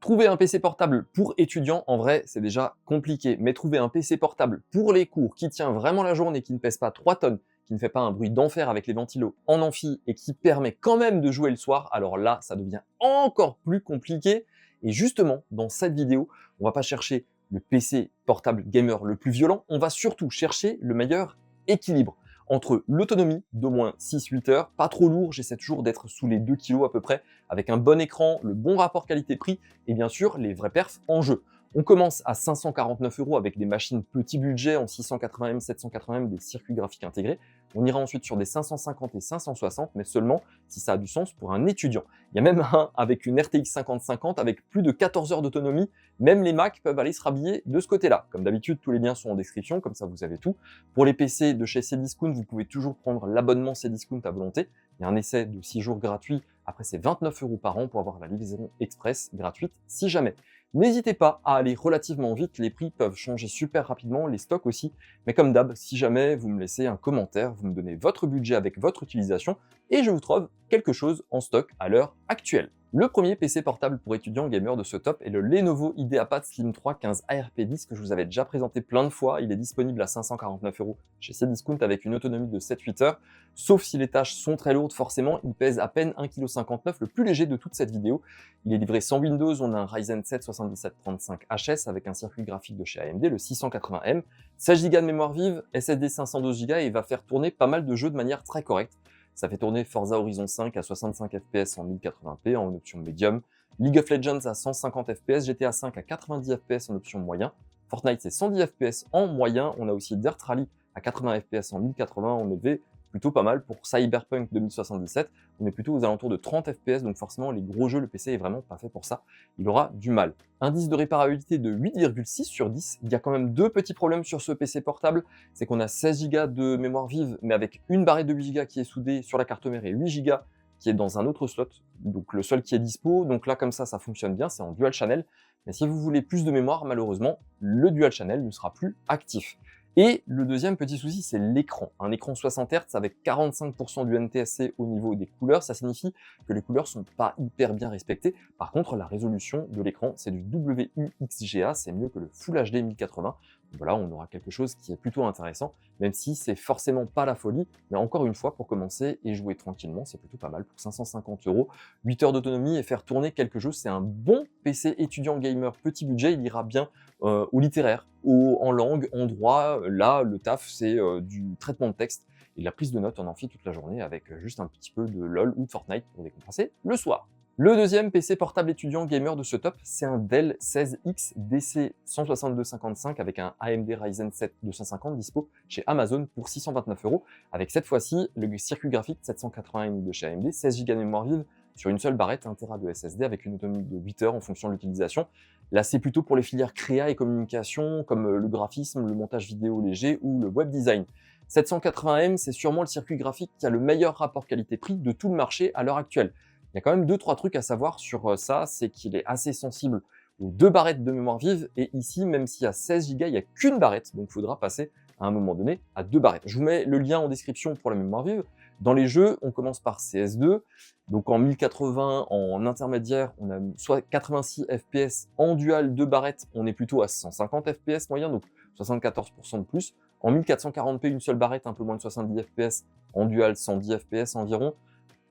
Trouver un PC portable pour étudiants, en vrai, c'est déjà compliqué. Mais trouver un PC portable pour les cours, qui tient vraiment la journée, qui ne pèse pas 3 tonnes, qui ne fait pas un bruit d'enfer avec les ventilos en amphi et qui permet quand même de jouer le soir, alors là, ça devient encore plus compliqué. Et justement, dans cette vidéo, on va pas chercher le PC portable gamer le plus violent, on va surtout chercher le meilleur équilibre entre l'autonomie d'au moins 6-8 heures, pas trop lourd, j'essaie toujours d'être sous les 2 kg à peu près, avec un bon écran, le bon rapport qualité-prix et bien sûr les vrais perfs en jeu. On commence à 549 € avec des machines petit budget en 680M, 780M, des circuits graphiques intégrés. On ira ensuite sur des 550 et 560, mais seulement si ça a du sens pour un étudiant. Il y a même un avec une RTX 5050 avec plus de 14 heures d'autonomie. Même les Mac peuvent aller se rhabiller de ce côté-là. Comme d'habitude, tous les liens sont en description, comme ça vous avez tout. Pour les PC de chez Cdiscount, vous pouvez toujours prendre l'abonnement Cdiscount à volonté. Il y a un essai de 6 jours gratuit. Après, c'est 29 € par an pour avoir la livraison express gratuite si jamais. N'hésitez pas à aller relativement vite, les prix peuvent changer super rapidement, les stocks aussi. Mais comme d'hab, si jamais vous me laissez un commentaire, vous me donnez votre budget avec votre utilisation et je vous trouve quelque chose en stock à l'heure actuelle. Le premier PC portable pour étudiants gamers de ce top est le Lenovo IdeaPad Slim 3 15 ARP10 que je vous avais déjà présenté plein de fois. Il est disponible à 549 € chez Cdiscount avec une autonomie de 7-8 heures. Sauf si les tâches sont très lourdes, forcément, il pèse à peine 1,59 kg, le plus léger de toute cette vidéo. Il est livré sans Windows, on a un Ryzen 7 7735HS avec un circuit graphique de chez AMD, le 680M, 16 Go de mémoire vive, SSD 512 Go et il va faire tourner pas mal de jeux de manière très correcte. Ça fait tourner Forza Horizon 5 à 65 fps en 1080p en option médium, League of Legends à 150 fps, GTA 5 à 90 fps en option moyen, Fortnite c'est 110 fps en moyen, on a aussi Dirt Rally à 80 fps en 1080 en élevé, plutôt pas mal. Pour Cyberpunk 2077, on est plutôt aux alentours de 30 fps, donc forcément les gros jeux, le PC est vraiment pas fait pour ça, il aura du mal. Indice de réparabilité de 8,6 sur 10, il y a quand même deux petits problèmes sur ce PC portable, c'est qu'on a 16 Go de mémoire vive, mais avec une barrette de 8 Go qui est soudée sur la carte mère et 8 Go qui est dans un autre slot, donc le seul qui est dispo, donc là comme ça fonctionne bien, c'est en dual channel, mais si vous voulez plus de mémoire, malheureusement, le dual channel ne sera plus actif. Et le deuxième petit souci, c'est l'écran. Un écran 60 Hz avec 45% du NTSC au niveau des couleurs, ça signifie que les couleurs sont pas hyper bien respectées. Par contre, la résolution de l'écran, c'est du WUXGA, c'est mieux que le Full HD 1080. Donc voilà, on aura quelque chose qui est plutôt intéressant, même si c'est forcément pas la folie. Mais encore une fois, pour commencer et jouer tranquillement, c'est plutôt pas mal pour 550 €, 8 heures d'autonomie et faire tourner quelque chose. C'est un bon PC étudiant gamer petit budget, il ira bien au littéraire, en langue, en droit. Là, le taf, c'est du traitement de texte et de la prise de notes en amphi toute la journée avec juste un petit peu de LOL ou de Fortnite pour décompresser le soir. Le deuxième PC portable étudiant gamer de ce top, c'est un Dell 16X DC16255 avec un AMD Ryzen 7 250 dispo chez Amazon pour 629 €, avec cette fois-ci le circuit graphique 780M de chez AMD, 16 Go de mémoire vive sur une seule barrette, 1 Tera de SSD avec une autonomie de 8 heures en fonction de l'utilisation. Là, c'est plutôt pour les filières créa et communication, comme le graphisme, le montage vidéo léger ou le web design. 780M, c'est sûrement le circuit graphique qui a le meilleur rapport qualité-prix de tout le marché à l'heure actuelle. Il y a quand même 2-3 trucs à savoir sur ça, c'est qu'il est assez sensible aux 2 barrettes de mémoire vive, et ici, même s'il y a 16 Go, il n'y a qu'une barrette, donc il faudra passer à un moment donné à 2 barrettes. Je vous mets le lien en description pour la mémoire vive. Dans les jeux, on commence par CS2, donc en 1080 en intermédiaire, on a soit 86 fps en dual 2 barrettes, on est plutôt à 150 fps moyen, donc 74% de plus. En 1440p, une seule barrette, un peu moins de 70 fps, en dual 110 fps environ.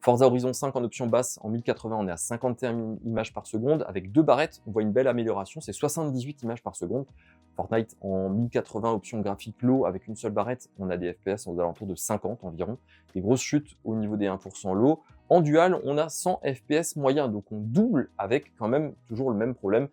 Forza Horizon 5 en option basse, en 1080 on est à 51 images par seconde, avec 2 barrettes, on voit une belle amélioration, c'est 78 images par seconde. Fortnite en 1080 option graphique low, avec une seule barrette, on a des FPS aux alentours de 50 environ, des grosses chutes au niveau des 1% low. En dual, on a 100 FPS moyen, donc on double avec quand même toujours le même problème,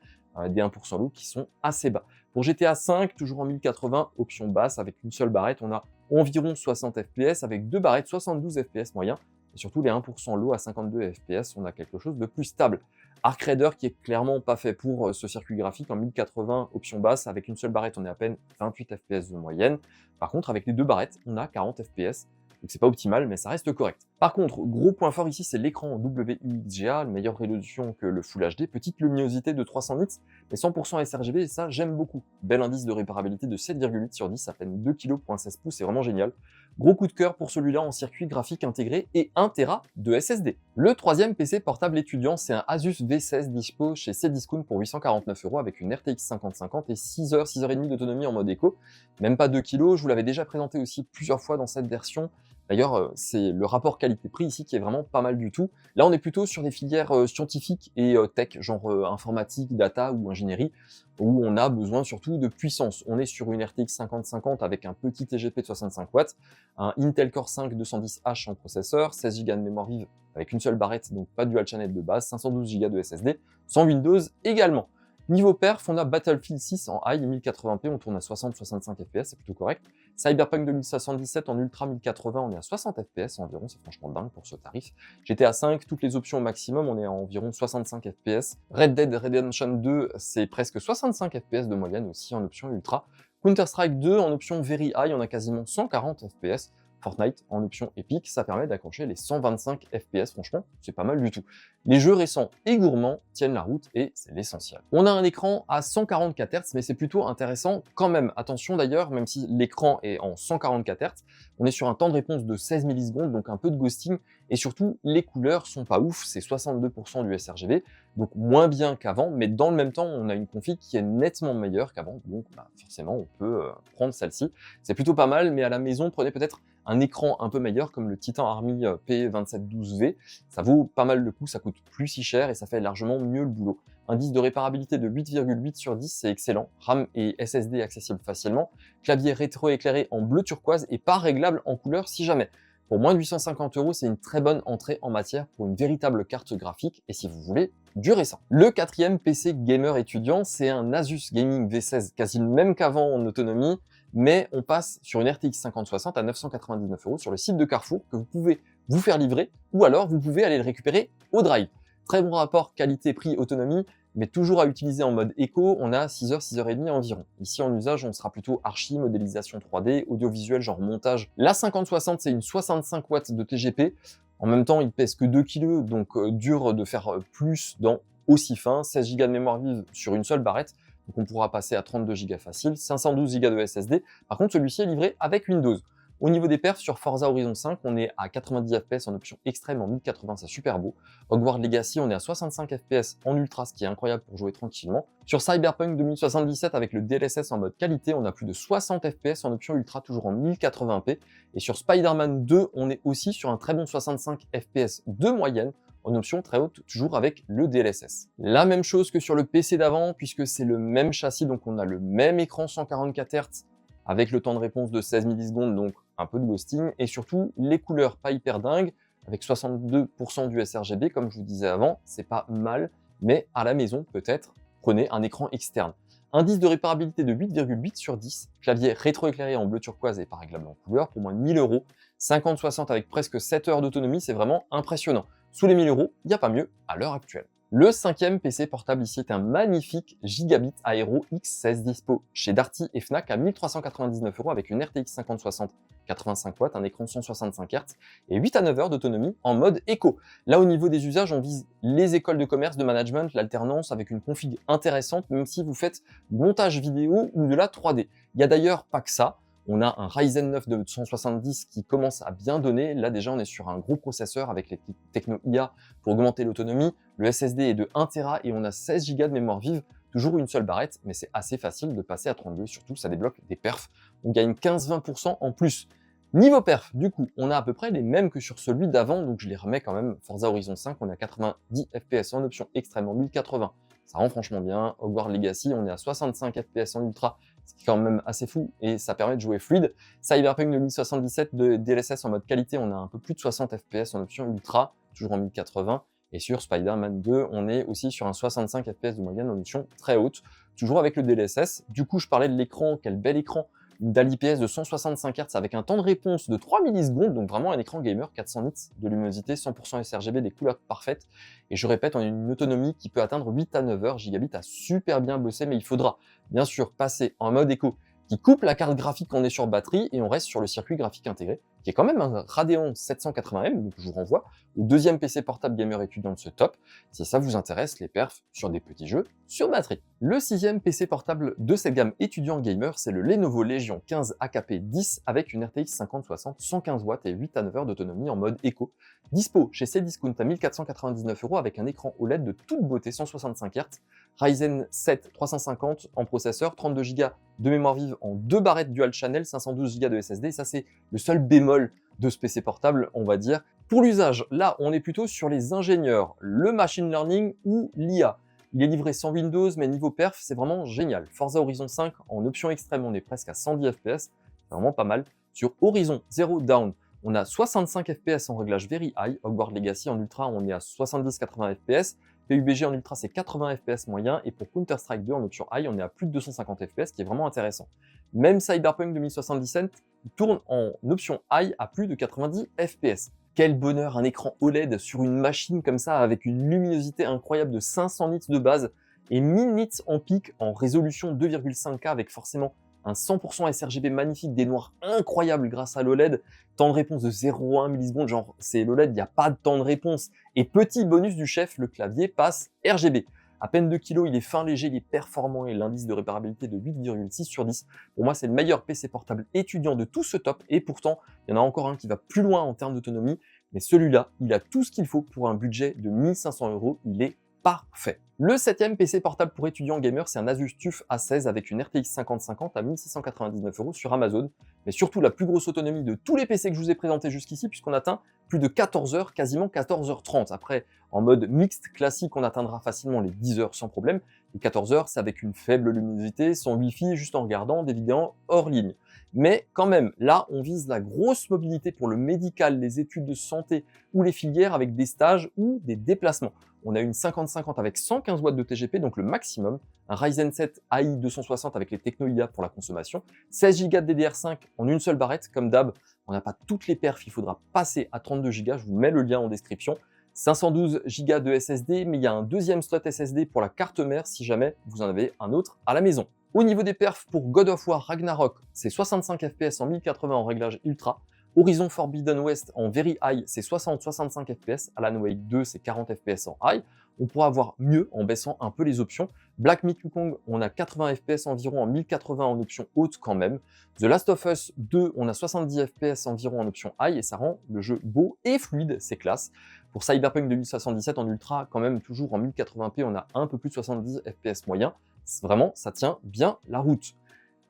des 1% low qui sont assez bas. Pour GTA 5, toujours en 1080, option basse, avec une seule barrette, on a environ 60 FPS, avec 2 barrettes, 72 FPS moyen. Et surtout les 1% low à 52 fps, on a quelque chose de plus stable. Arc Raider qui est clairement pas fait pour ce circuit graphique en 1080 option basse, avec une seule barrette on est à peine 28 fps de moyenne. Par contre avec les 2 barrettes on a 40 fps, donc c'est pas optimal mais ça reste correct. Par contre, gros point fort ici, c'est l'écran WUXGA, meilleure résolution que le Full HD, petite luminosité de 300 nits, mais 100% sRGB, et ça j'aime beaucoup. Bel indice de réparabilité de 7,8 sur 10, à peine 2 kg, 16 pouces, c'est vraiment génial. Gros coup de cœur pour celui-là en circuit graphique intégré et 1 Tera de SSD. Le troisième PC portable étudiant, c'est un Asus V16 dispo chez Cdiscount pour 849 € avec une RTX 5050 et 6 heures, 6 heures et demie d'autonomie en mode éco. Même pas 2 kg, je vous l'avais déjà présenté aussi plusieurs fois dans cette version. D'ailleurs, c'est le rapport qualité-prix ici qui est vraiment pas mal du tout. Là, on est plutôt sur des filières scientifiques et tech, genre informatique, data ou ingénierie, où on a besoin surtout de puissance. On est sur une RTX 5050 avec un petit TGP de 65 watts, un Intel Core 5 210H en processeur, 16 Go de mémoire vive avec une seule barrette, donc pas de dual channel de base, 512 Go de SSD, sans Windows également. Niveau perf, on a Battlefield 6 en high 1080p, on tourne à 60-65 fps, c'est plutôt correct. Cyberpunk 2077 en ultra 1080, on est à 60 fps environ, c'est franchement dingue pour ce tarif. GTA 5, toutes les options au maximum, on est à environ 65 fps. Red Dead Redemption 2, c'est presque 65 fps de moyenne aussi en option ultra. Counter-Strike 2 en option Very High, on a quasiment 140 fps. Fortnite en option épique, ça permet d'accrocher les 125 fps, franchement, c'est pas mal du tout. Les jeux récents et gourmands tiennent la route et c'est l'essentiel. On a un écran à 144 Hz, mais c'est plutôt intéressant quand même. Attention d'ailleurs, même si l'écran est en 144 Hz, on est sur un temps de réponse de 16 millisecondes, donc un peu de ghosting, et surtout, les couleurs sont pas ouf, c'est 62% du sRGB, donc moins bien qu'avant, mais dans le même temps, on a une config qui est nettement meilleure qu'avant, donc forcément, on peut prendre celle-ci. C'est plutôt pas mal, mais à la maison, prenez peut-être un écran un peu meilleur comme le Titan Army P2712V, ça vaut pas mal le coup, ça coûte plus si cher et ça fait largement mieux le boulot. Indice de réparabilité de 8,8 sur 10, c'est excellent. RAM et SSD accessibles facilement. Clavier rétro-éclairé en bleu turquoise et pas réglable en couleur si jamais. Pour moins de 850 €, c'est une très bonne entrée en matière pour une véritable carte graphique et si vous voulez du récent. Le quatrième PC gamer étudiant, c'est un Asus Gaming V16, quasi le même qu'avant en autonomie, mais on passe sur une RTX 5060 à 999 € sur le site de Carrefour que vous pouvez vous faire livrer ou alors vous pouvez aller le récupérer au drive. Très bon rapport qualité-prix-autonomie, mais toujours à utiliser en mode éco, on a 6 heures, 6 heures et demie environ. Ici en usage, on sera plutôt archi, modélisation 3D, audiovisuel, genre montage. La 5060, c'est une 65 watts de TGP. En même temps, il pèse que 2 kg, donc dur de faire plus dans aussi fin. 16 Go de mémoire vive sur une seule barrette, donc on pourra passer à 32 Go facile. 512 Go de SSD. Par contre, celui-ci est livré avec Windows. Au niveau des perfs, sur Forza Horizon 5, on est à 90 fps en option extrême en 1080, c'est super beau. Hogwarts Legacy, on est à 65 fps en ultra, ce qui est incroyable pour jouer tranquillement. Sur Cyberpunk 2077, avec le DLSS en mode qualité, on a plus de 60 fps en option ultra, toujours en 1080p. Et sur Spider-Man 2, on est aussi sur un très bon 65 fps de moyenne, en option très haute, toujours avec le DLSS. La même chose que sur le PC d'avant, puisque c'est le même châssis, donc on a le même écran 144 Hz, avec le temps de réponse de 16 millisecondes, donc un peu de ghosting, et surtout les couleurs pas hyper dingues, avec 62% du sRGB, comme je vous disais avant, c'est pas mal, mais à la maison, peut-être, prenez un écran externe. Indice de réparabilité de 8,8 sur 10, clavier rétro-éclairé en bleu turquoise et pas réglable en couleur, pour moins de 1000 €, 50-60 avec presque 7 heures d'autonomie, c'est vraiment impressionnant. Sous les 1000 €, il n'y a pas mieux à l'heure actuelle. Le cinquième PC portable ici est un magnifique Gigabit Aero X16 dispo chez Darty et Fnac à 1399 € avec une RTX 5060 85 watts, un écran 165 Hz et 8 à 9 heures d'autonomie en mode éco. Là, au niveau des usages, on vise les écoles de commerce, de management, l'alternance avec une config intéressante, même si vous faites du montage vidéo ou de la 3D. Il y a d'ailleurs pas que ça. On a un Ryzen 9 de 170 qui commence à bien donner. Là, déjà, on est sur un gros processeur avec les techno IA pour augmenter l'autonomie. Le SSD est de 1 Tera et on a 16 Go de mémoire vive. Toujours une seule barrette, mais c'est assez facile de passer à 32. Surtout, ça débloque des perfs. On gagne 15-20% en plus. Niveau perf, du coup, on a à peu près les mêmes que sur celui d'avant, donc je les remets quand même. Forza Horizon 5, on est à 90 fps en option extrême en 1080. Ça rend franchement bien. Hogwarts Legacy, on est à 65 fps en ultra, ce qui est quand même assez fou et ça permet de jouer fluide. Cyberpunk 2077 de DLSS en mode qualité, on a un peu plus de 60 fps en option ultra, toujours en 1080. Et sur Spider-Man 2, on est aussi sur un 65 fps de moyenne en option très haute, toujours avec le DLSS. Du coup, je parlais de l'écran, quel bel écran, une dalle IPS de 165 Hz avec un temps de réponse de 3 millisecondes, donc vraiment un écran gamer, 400 nits de luminosité, 100% sRGB, des couleurs parfaites. Et je répète, on a une autonomie qui peut atteindre 8 à 9 heures. Gigabit a super bien bossé, mais il faudra bien sûr passer en mode éco qui coupe la carte graphique quand on est sur batterie et on reste sur le circuit graphique intégré qui est quand même un Radeon 780M, donc je vous renvoie au deuxième PC portable gamer étudiant de ce top, si ça vous intéresse les perfs sur des petits jeux sur batterie. Le sixième PC portable de cette gamme étudiant gamer, c'est le Lenovo Legion 15 AKP 10 avec une RTX 5060, 115 watts et 8 à 9 heures d'autonomie en mode éco. Dispo chez Cdiscount à 1499 € avec un écran OLED de toute beauté 165 Hz, Ryzen 7 350 en processeur, 32 Go de mémoire vive en 2 barrettes dual channel, 512 Go de SSD, ça c'est le seul bémol de ce PC portable, on va dire. Pour l'usage, là, on est plutôt sur les ingénieurs, le machine learning ou l'IA. Il est livré sans Windows, mais niveau perf, c'est vraiment génial. Forza Horizon 5, en option extrême, on est presque à 110 FPS, c'est vraiment pas mal. Sur Horizon Zero Dawn, on a 65 FPS en réglage Very High, Hogwarts Legacy en ultra, on est à 70-80 FPS, PUBG en ultra, c'est 80 FPS moyen, et pour Counter-Strike 2 en option High, on est à plus de 250 FPS, qui est vraiment intéressant. Même Cyberpunk 2077 tourne en option High à plus de 90 FPS. Quel bonheur, un écran OLED sur une machine comme ça avec une luminosité incroyable de 500 nits de base et 1000 nits en pic en résolution 2,5K avec forcément un 100% sRGB magnifique, des noirs incroyables grâce à l'OLED, temps de réponse de 0,1 millisecondes, genre c'est l'OLED, il n'y a pas de temps de réponse. Et petit bonus du chef, le clavier passe RGB. À peine 2 kg, il est fin, léger, il est performant et l'indice de réparabilité de 8,6 sur 10. Pour moi, c'est le meilleur PC portable étudiant de tout ce top et pourtant, il y en a encore un qui va plus loin en termes d'autonomie, mais celui-là, il a tout ce qu'il faut pour un budget de 1500 €, il est parfait. Le septième PC portable pour étudiants gamers, c'est un Asus TUF A16 avec une RTX 5050 à 1699 € sur Amazon, mais surtout la plus grosse autonomie de tous les PC que je vous ai présentés jusqu'ici, puisqu'on atteint plus de 14 heures, quasiment 14h30. Après, en mode mixte classique, on atteindra facilement les 10 heures sans problème. Les 14 heures, c'est avec une faible luminosité, sans Wi-Fi, juste en regardant des vidéos hors ligne. Mais quand même, là, on vise la grosse mobilité pour le médical, les études de santé ou les filières avec des stages ou des déplacements. On a une 5050 avec 115 watts de TGP, donc le maximum, un Ryzen 7 AI 260 avec les techno IA pour la consommation, 16 Go de DDR5 en une seule barrette, comme d'hab, on n'a pas toutes les perfs, il faudra passer à 32 Go, je vous mets le lien en description, 512 Go de SSD, mais il y a un deuxième slot SSD pour la carte mère si jamais vous en avez un autre à la maison. Au niveau des perfs, pour God of War Ragnarok, c'est 65 FPS en 1080 en réglage ultra, Horizon Forbidden West en Very High, c'est 60-65 FPS. Alan Wake 2, c'est 40 FPS en High. On pourra avoir mieux en baissant un peu les options. Black Myth Wukong, on a 80 FPS environ en 1080 en option haute quand même. The Last of Us 2, on a 70 FPS environ en option High et ça rend le jeu beau et fluide, c'est classe. Pour Cyberpunk 2077 en ultra, quand même toujours en 1080p, on a un peu plus de 70 FPS moyen. Vraiment, ça tient bien la route.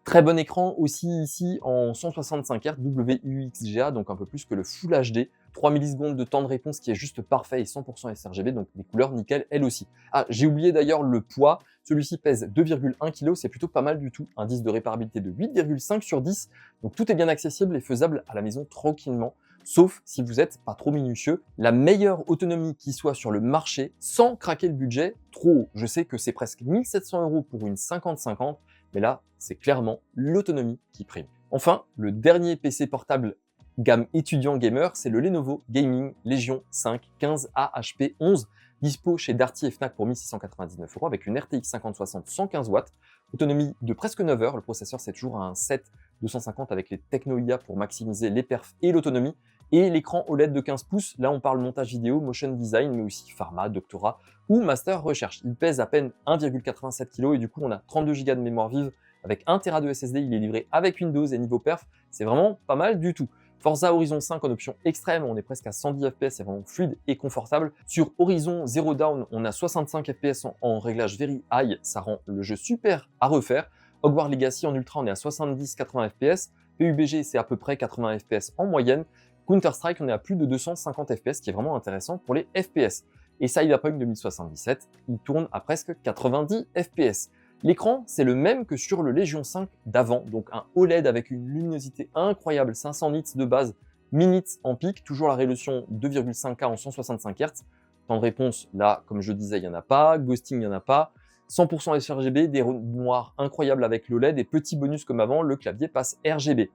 Très bon écran aussi ici en 165 Hz WUXGA, donc un peu plus que le Full HD. 3 millisecondes de temps de réponse qui est juste parfait et 100% sRGB, donc des couleurs nickel elles aussi. Ah, j'ai oublié d'ailleurs le poids, celui-ci pèse 2,1 kg, c'est plutôt pas mal du tout. Indice de réparabilité de 8,5 sur 10, donc tout est bien accessible et faisable à la maison tranquillement. Sauf si vous n'êtes pas trop minutieux, la meilleure autonomie qui soit sur le marché sans craquer le budget trop haut. Je sais que c'est presque 1700 € pour une 50-50, mais là, c'est clairement l'autonomie qui prime. Enfin, le dernier PC portable gamme étudiant gamer, c'est le Lenovo Gaming Legion 5 15 AHP 11, dispo chez Darty et Fnac pour 1699 € avec une RTX 5060 115 watts, autonomie de presque 9 heures, le processeur c'est toujours un 7 250 avec les techno IA pour maximiser les perfs et l'autonomie, et l'écran OLED de 15 pouces, là on parle montage vidéo, motion design, mais aussi pharma, doctorat ou master recherche. Il pèse à peine 1,87 kg et du coup on a 32 Go de mémoire vive avec 1 Tera de SSD, il est livré avec Windows et niveau perf, c'est vraiment pas mal du tout. Forza Horizon 5 en option extrême, on est presque à 110 FPS, c'est vraiment fluide et confortable. Sur Horizon Zero Dawn, on a 65 FPS en réglage Very High, ça rend le jeu super à refaire. Hogwarts Legacy en ultra, on est à 70-80 FPS. PUBG, c'est à peu près 80 FPS en moyenne. Counter-Strike, on est à plus de 250 FPS, ce qui est vraiment intéressant pour les FPS. Et Cyberpunk 2077, il tourne à presque 90 FPS. L'écran, c'est le même que sur le Legion 5 d'avant, donc un OLED avec une luminosité incroyable, 500 nits de base, 1000 nits en pic, toujours la résolution 2,5K en 165 Hz. Temps de réponse, là, comme je disais, il n'y en a pas, ghosting, il n'y en a pas. 100% sRGB, des noirs incroyables avec l'OLED, et petit bonus comme avant, le clavier passe RGB.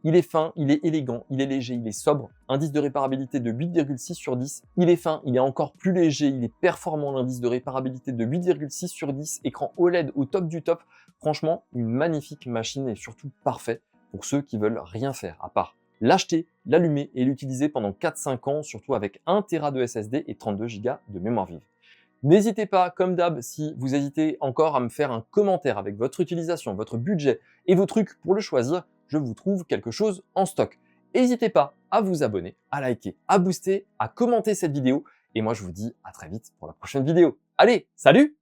Il est fin, il est élégant, il est léger, il est sobre. Indice de réparabilité de 8,6 sur 10. Il est fin, il est encore plus léger, il est performant. L'indice de réparabilité de 8,6 sur 10. Écran OLED au top du top. Franchement, une magnifique machine et surtout parfait pour ceux qui veulent rien faire à part l'acheter, l'allumer et l'utiliser pendant 4-5 ans, surtout avec 1 Tera de SSD et 32 Go de mémoire vive. N'hésitez pas, comme d'hab, si vous hésitez encore à me faire un commentaire avec votre utilisation, votre budget et vos trucs pour le choisir, je vous trouve quelque chose en stock. N'hésitez pas à vous abonner, à liker, à booster, à commenter cette vidéo et moi je vous dis à très vite pour la prochaine vidéo. Allez, salut!